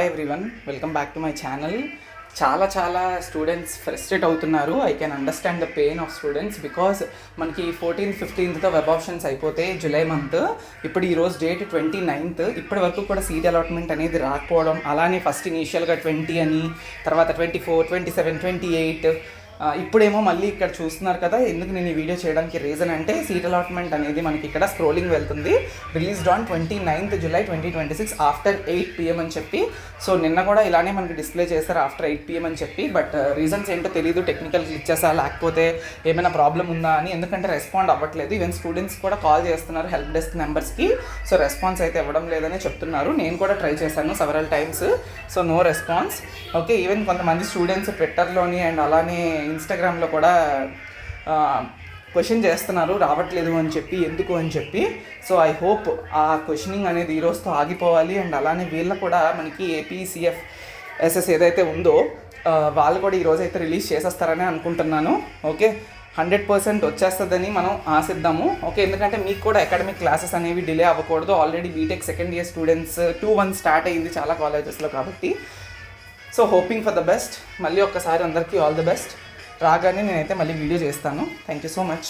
Everyone, welcome back to my channel. చాలా students frustrate అవుతున్నారు. I can understand the pain of students because మనకి 14th 15th web options అయిపోతే July month. ఇప్పుడు ఈరోజు date 29th. ఇప్పటి వరకు కూడా సీట్ అలాట్మెంట్ అనేది రాకపోవడం, అలానే ఫస్ట్ ఇనీషియల్గా 20 అని, తర్వాత 24, 27, 28, ఇప్పుడేమో మళ్ళీ ఇక్కడ చూస్తున్నారు కదా. ఎందుకు నేను ఈ వీడియో చేయడానికి రీజన్ అంటే సీట్ అలాట్మెంట్ అనేది మనకి ఇక్కడ స్క్రోలింగ్ వెళ్తుంది. Released on 29th July 2026 after 8 PM అని చెప్పి. సో నిన్న కూడా ఇలానే మనకి డిస్ప్లే చేశారు ఆఫ్టర్ 8 PM అని చెప్పి. బట్ రీజన్స్ ఏంటో తెలియదు, టెక్నికల్ గ్లిచెసా లేకపోతే ఏమైనా ప్రాబ్లం ఉందా అని. ఎందుకంటే రెస్పాండ్ అవ్వట్లేదు. ఈవెన్ స్టూడెంట్స్ కూడా కాల్ చేస్తున్నారు హెల్ప్ డెస్క్ నెంబర్స్కి. సో రెస్పాన్స్ అయితే ఇవ్వడం లేదని చెప్తున్నారు. నేను కూడా ట్రై చేశాను several times. So no response. Okay, even కొంతమంది స్టూడెంట్స్ ట్విట్టర్లోని అండ్ అలానే ఇన్స్టాగ్రామ్లో కూడా క్వశ్చన్ చేస్తున్నారు రావట్లేదు అని చెప్పి, ఎందుకు అని చెప్పి. సో ఐ హోప్ ఆ క్వశ్చనింగ్ అనేది ఈరోజుతో ఆగిపోవాలి. అండ్ అలానే వీళ్ళ కూడా మనకి APCFSS ఏదైతే ఉందో వాళ్ళు కూడా ఈరోజు అయితే రిలీజ్ చేసేస్తారని అనుకుంటున్నాను. ఓకే, 100% వచ్చేస్తుందని మనం ఆశిద్దాము. ఓకే, ఎందుకంటే మీకు కూడా అకాడమిక్ క్లాసెస్ అనేవి డిలే అవ్వకూడదు. Already BTech second year students 2-1 start అయ్యింది చాలా కాలేజెస్లో కాబట్టి. So hoping for the best. మళ్ళీ ఒక్కసారి అందరికీ ఆల్ ది బెస్ట్. రాగానే నేనైతే మళ్ళీ వీడియో చేస్తాను. Thank you so much.